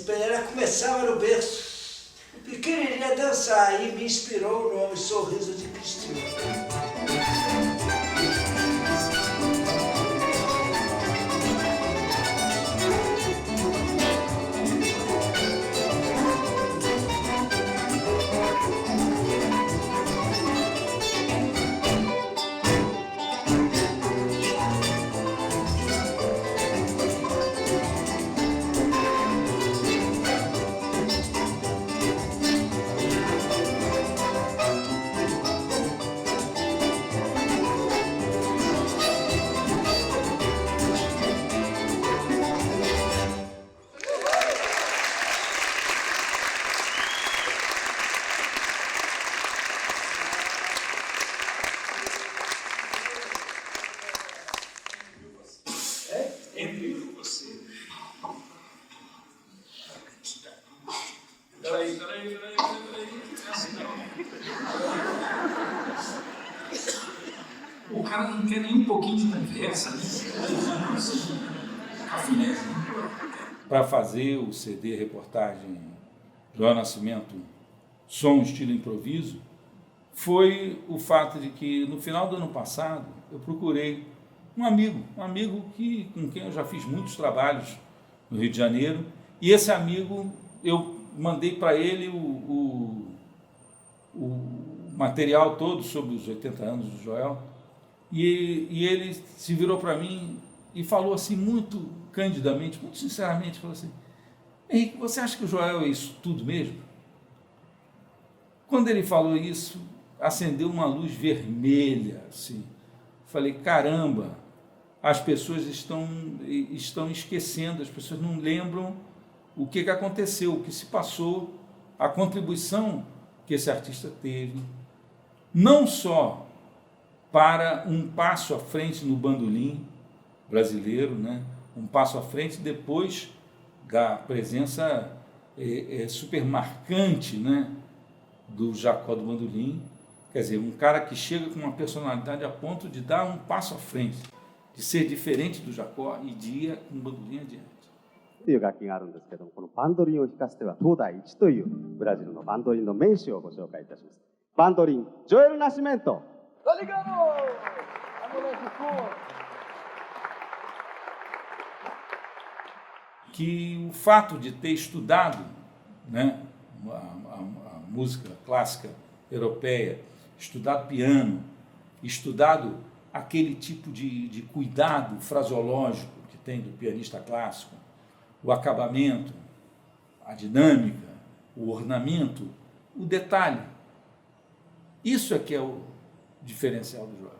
Ela começava no berço e queria dançar, e me inspirou o nome Sorriso de Cristina. O cara não quer nem um pouquinho de conversa, né? para fazer o CD reportagem Joel Nascimento, som estilo improviso, foi o fato de que no final do ano passado eu procurei um amigo com quem eu já fiz muitos trabalhos no Rio de Janeiro, e esse amigo eu mandei para ele o material todo sobre os 80 anos do Joel, e ele se virou para mim e falou assim muito candidamente, muito sinceramente, falou assim: Henrique, você acha que o Joel é isso tudo mesmo? Quando ele falou isso, acendeu uma luz vermelha, assim. Falei, caramba, as pessoas estão esquecendo, as pessoas não lembram o que aconteceu, o que se passou, a contribuição que esse artista teve, não só para um passo à frente no bandolim brasileiro, né? Um passo à frente depois da presença super marcante, né? Do Jacó do bandolim, quer dizer, um cara que chega com uma personalidade a ponto de dar um passo à frente, de ser diferente do Jacó e de ir com o bandolim adiante. という楽器があるんですけども、このバンドリンを弾かせては東大一というブラジルのバンドリンの名手をご紹介いたします。バンドリン、ジョエル・ナシメント。Que o fato de ter estudado, né, a música clássica europeia, estudado piano, estudado aquele tipo de cuidado fraseológico que tem do pianista clássico, o acabamento, a dinâmica, o ornamento, o detalhe. Isso é que é o diferencial do Joel.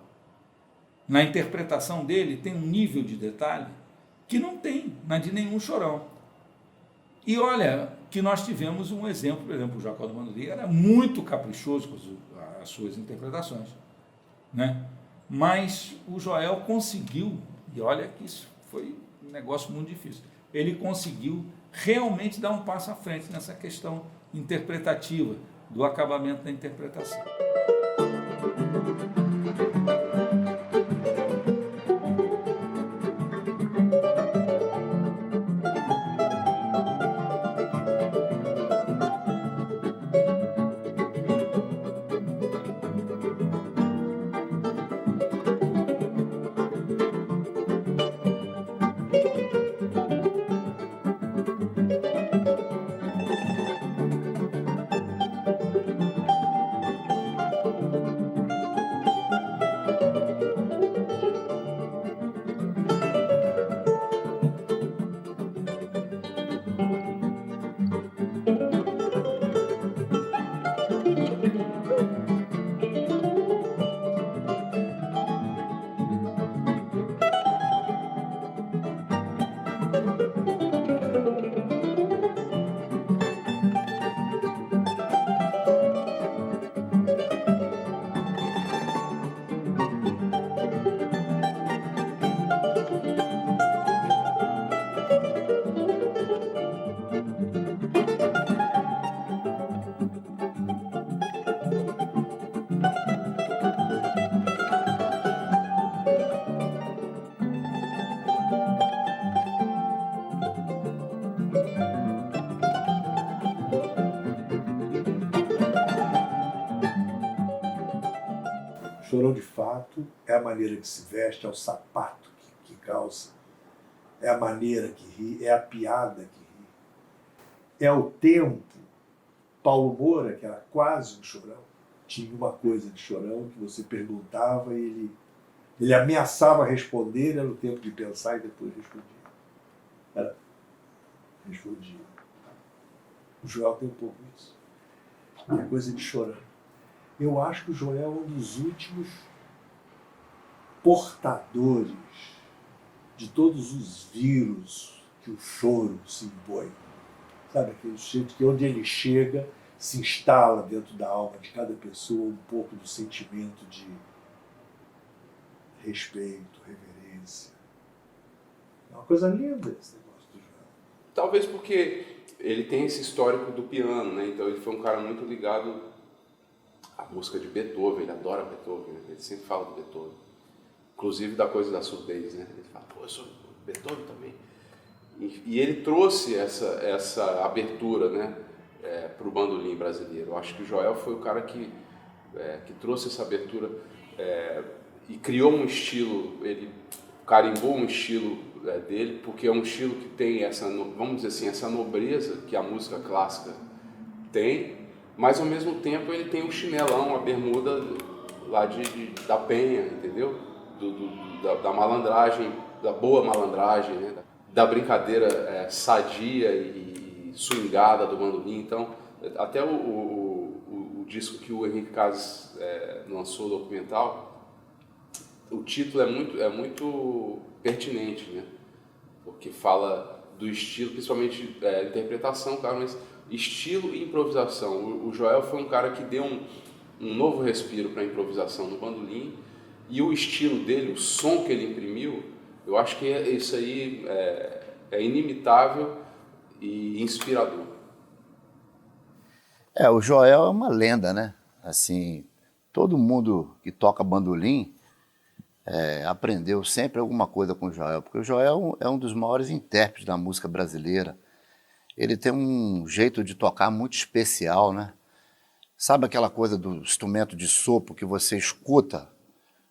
Na interpretação dele tem um nível de detalhe que não tem na de nenhum chorão. E olha que nós tivemos um exemplo, por exemplo, o Jacó do bandolim era muito caprichoso com as suas interpretações, né? Mas o Joel conseguiu, e olha que isso foi um negócio muito difícil, ele conseguiu realmente dar um passo à frente nessa questão interpretativa, do acabamento da interpretação. Chorão de fato é a maneira que se veste, é o sapato que calça, é a maneira que ri, é a piada que ri, é o tempo. Paulo Moura, que era quase um chorão, tinha uma coisa de chorão que você perguntava e ele ameaçava responder, era o tempo de pensar e depois respondia. Respondia. O Joel tem um pouco isso. É coisa de chorão. Eu acho que o Joel é um dos últimos portadores de todos os vírus que o choro se impõe. Sabe, aquele jeito que onde ele chega se instala dentro da alma de cada pessoa um pouco do sentimento de respeito, reverência. É uma coisa linda esse negócio do Joel. Talvez porque ele tem esse histórico do piano, né? Então ele foi um cara muito ligado a música de Beethoven, ele adora Beethoven, né? Ele sempre fala do Beethoven, inclusive da coisa da surdez, né? Ele fala, pô, eu sou Beethoven também. E ele trouxe essa abertura, né, para o bandolim brasileiro. Eu acho que o Joel foi o cara que trouxe essa abertura e criou um estilo, ele carimbou um estilo dele, porque é um estilo que tem essa, vamos dizer assim, essa nobreza que a música clássica tem, mas ao mesmo tempo ele tem o chinelão, a bermuda lá da Penha, entendeu? Da malandragem, da boa malandragem, né? Da brincadeira sadia e swingada do bandolim. Então, até o disco que o Henrique Casas lançou, o documental, o título é muito pertinente, né? Porque fala do estilo, principalmente interpretação, claro, mas estilo e improvisação. O Joel foi um cara que deu um novo respiro para a improvisação no bandolim, e o estilo dele, o som que ele imprimiu, eu acho que isso aí é inimitável e inspirador. O Joel é uma lenda, né? Assim, todo mundo que toca bandolim aprendeu sempre alguma coisa com o Joel, porque o Joel é um dos maiores intérpretes da música brasileira. Ele tem um jeito de tocar muito especial, né? Sabe aquela coisa do instrumento de sopro que você escuta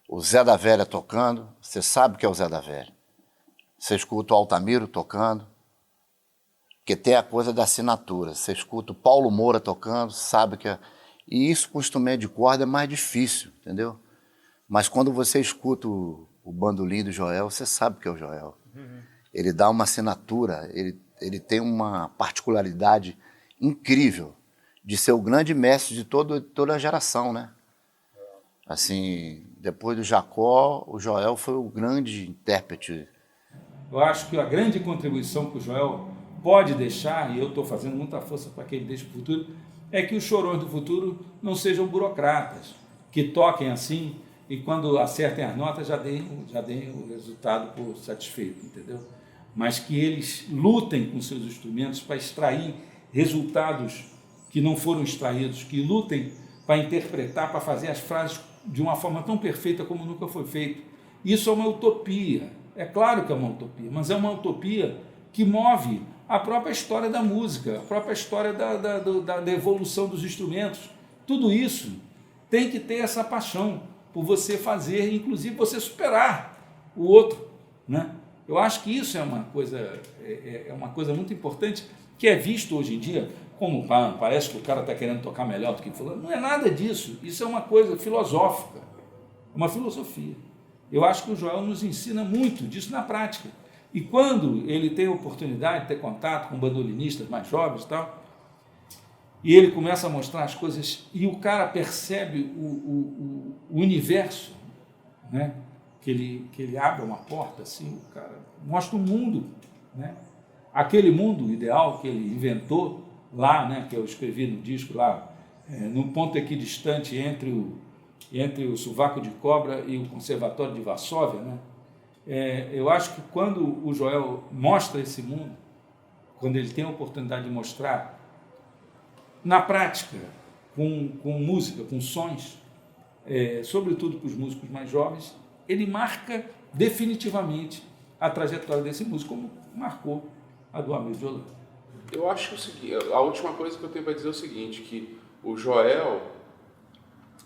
o Zé da Velha tocando, você sabe que é o Zé da Velha. Você escuta o Altamiro tocando, porque tem a coisa da assinatura. Você escuta o Paulo Moura tocando, sabe que é... E isso com instrumento de corda é mais difícil, entendeu? Mas quando você escuta o bandolim do Joel, você sabe que é o Joel. Ele dá uma assinatura, ele tem uma particularidade incrível de ser o grande mestre de toda a geração, né? Assim, depois do Jacó, o Joel foi o grande intérprete. Eu acho que a grande contribuição que o Joel pode deixar, e eu estou fazendo muita força para que ele deixe para o futuro, é que os chorões do futuro não sejam burocratas, que toquem assim e quando acertem as notas já deem o resultado por satisfeito, entendeu? Mas que eles lutem com seus instrumentos para extrair resultados que não foram extraídos, que lutem para interpretar, para fazer as frases de uma forma tão perfeita como nunca foi feito. Isso é uma utopia, é claro que é uma utopia, mas é uma utopia que move a própria história da música, a própria história da evolução dos instrumentos. Tudo isso tem que ter essa paixão por você fazer, inclusive você superar o outro, né? Eu acho que isso é uma coisa muito importante, que é visto hoje em dia como parece que o cara está querendo tocar melhor do que fulano. Não é nada disso, isso é uma coisa filosófica, uma filosofia. Eu acho que o Joel nos ensina muito disso na prática. E quando ele tem a oportunidade de ter contato com bandolinistas mais jovens e tal, e ele começa a mostrar as coisas, e o cara percebe o universo, né? Que ele abre uma porta, assim, o cara mostra um mundo, né? Aquele mundo ideal que ele inventou lá, né? Que eu escrevi no disco lá, num ponto equidistante entre o Sovaco de Cobra e o Conservatório de Varsóvia, né? Eu acho que quando o Joel mostra esse mundo, quando ele tem a oportunidade de mostrar na prática, com música, com sons, sobretudo para os músicos mais jovens, ele marca definitivamente a trajetória desse músico, como marcou a do Hamilton de Holanda. Eu acho que o seguinte, a última coisa que eu tenho para dizer é o seguinte, que o Joel,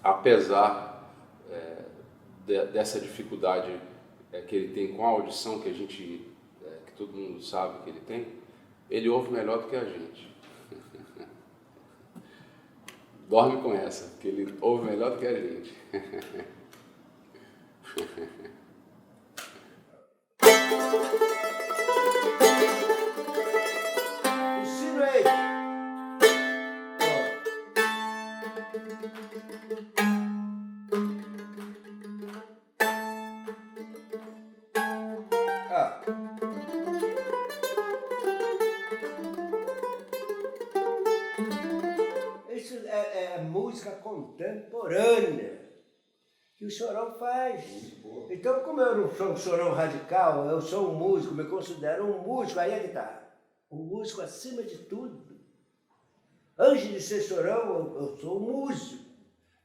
apesar dessa dificuldade que ele tem com a audição, que todo mundo sabe que ele tem, ele ouve melhor do que a gente. Dorme com essa, que ele ouve melhor do que a gente. Ensino ele. Isso é música contemporânea que o Chorão faz. Então, como eu não sou um chorão radical, eu sou um músico, me considero um músico, aí é que tá. Um músico acima de tudo. Antes de ser chorão, eu sou um músico.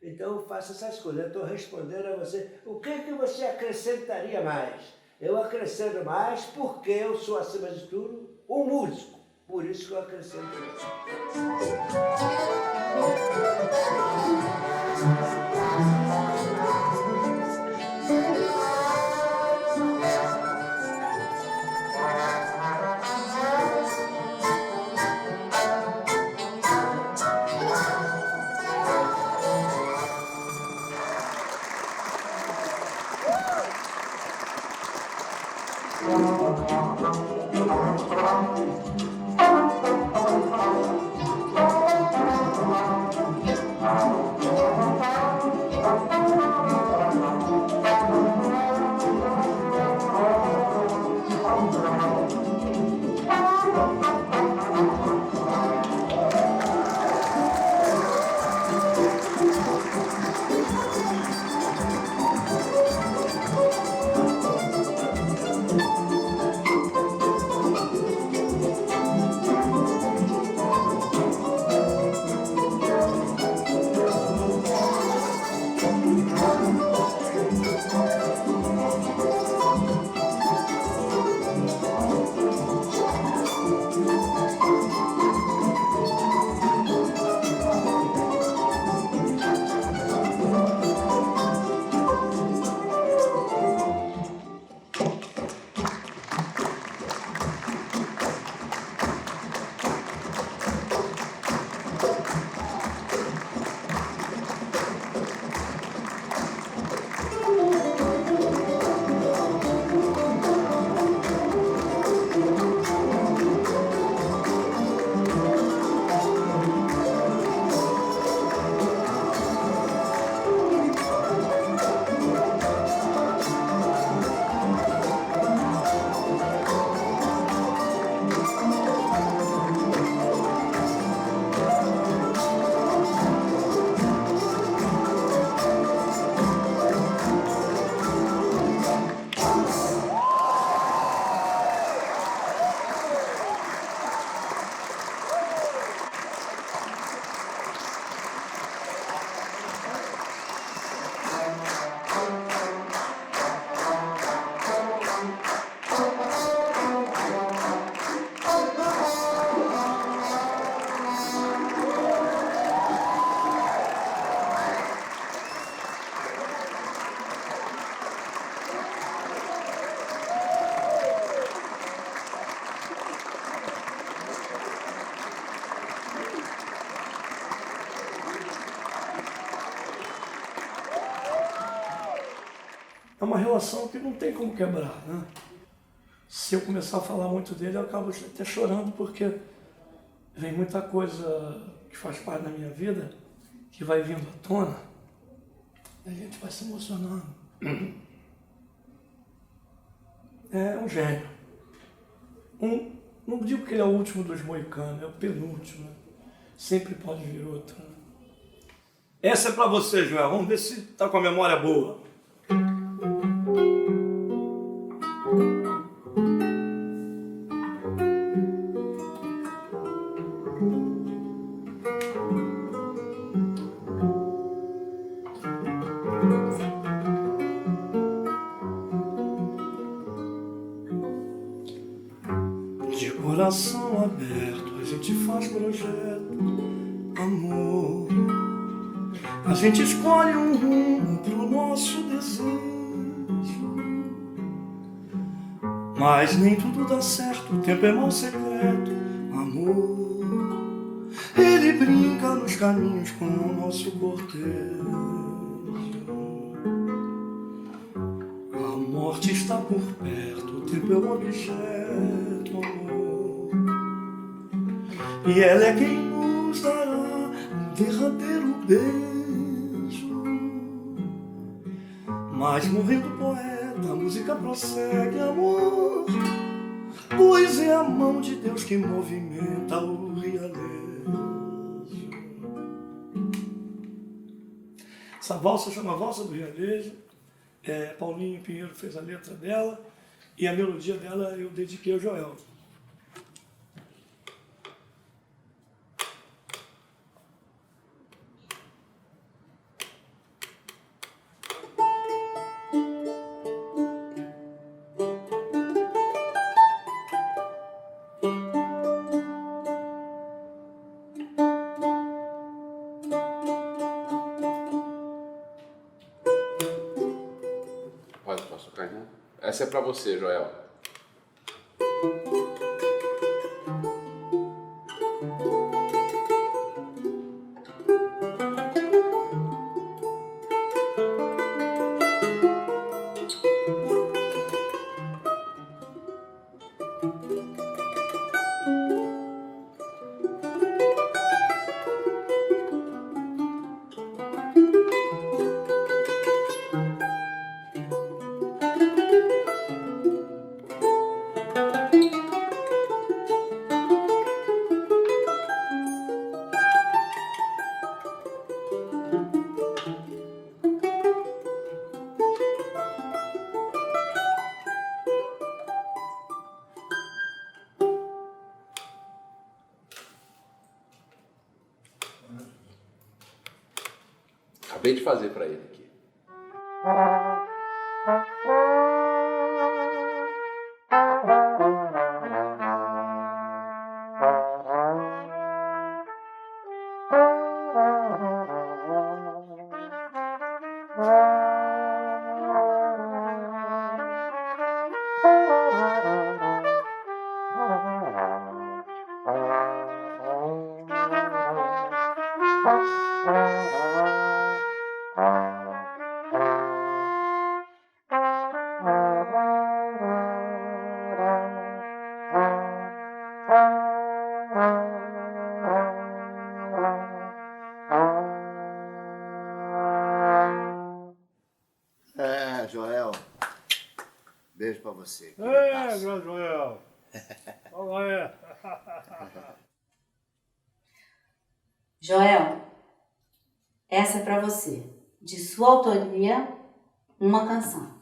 Então eu faço essas coisas. Eu estou respondendo a você, o que você acrescentaria mais? Eu acrescento mais porque eu sou, acima de tudo, um músico. Por isso que eu acrescento mais. É uma relação que não tem como quebrar, né? Se eu começar a falar muito dele, eu acabo até chorando, porque vem muita coisa que faz parte da minha vida, que vai vindo à tona, e a gente vai se emocionando. É um gênio. Não digo que ele é o último dos moicanos, é o penúltimo, né? Sempre pode vir outro. Né? Essa é para você, Joel. Vamos ver se tá com a memória boa. De coração aberto, a gente faz projeto, amor. A gente escolhe um rumo pro nosso desejo. Mas nem tudo dá certo, o tempo é mal secreto, amor. Ele brinca nos caminhos com o nosso cortejo. A morte está por perto, o tempo é um objeto, amor. E ela é quem nos dará um verdadeiro beijo. Mas morrendo poeta, a música prossegue, amor. Pois é a mão de Deus que movimenta o realejo. Essa valsa chama Valsa do Realejo. Paulinho Pinheiro fez a letra dela e a melodia dela eu dediquei ao Joel. Essa é para você, Joel. Acabei de fazer para ele aqui. Joel, beijo pra você. É, grande Joel. Vamos aí. Joel, essa é para você. De sua autoria, uma canção.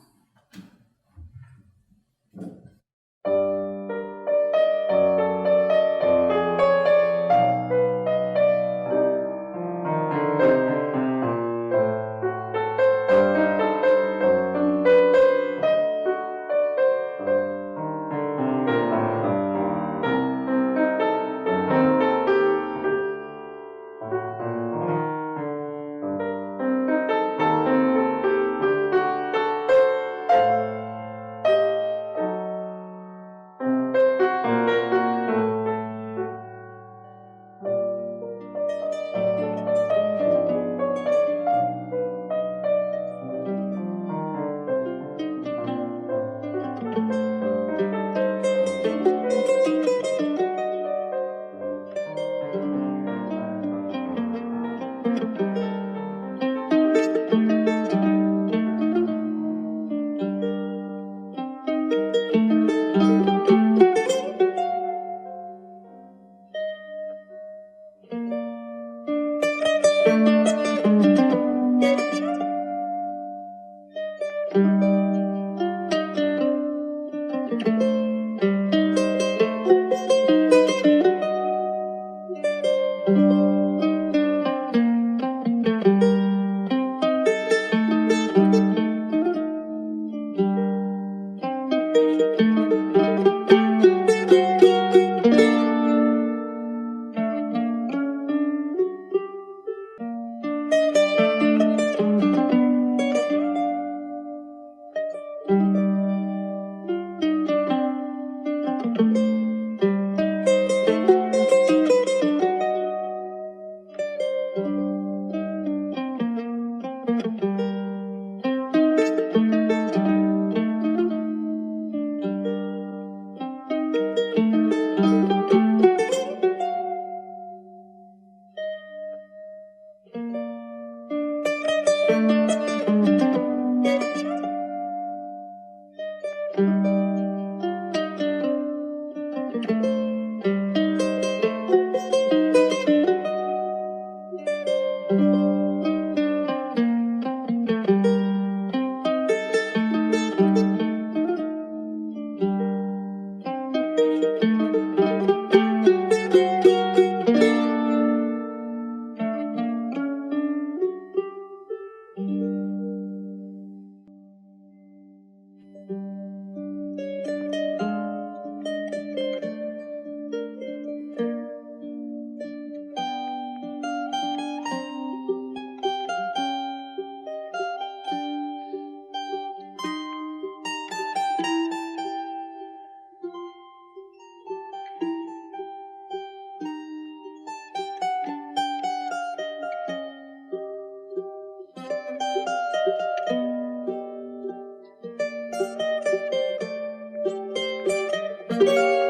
Joel.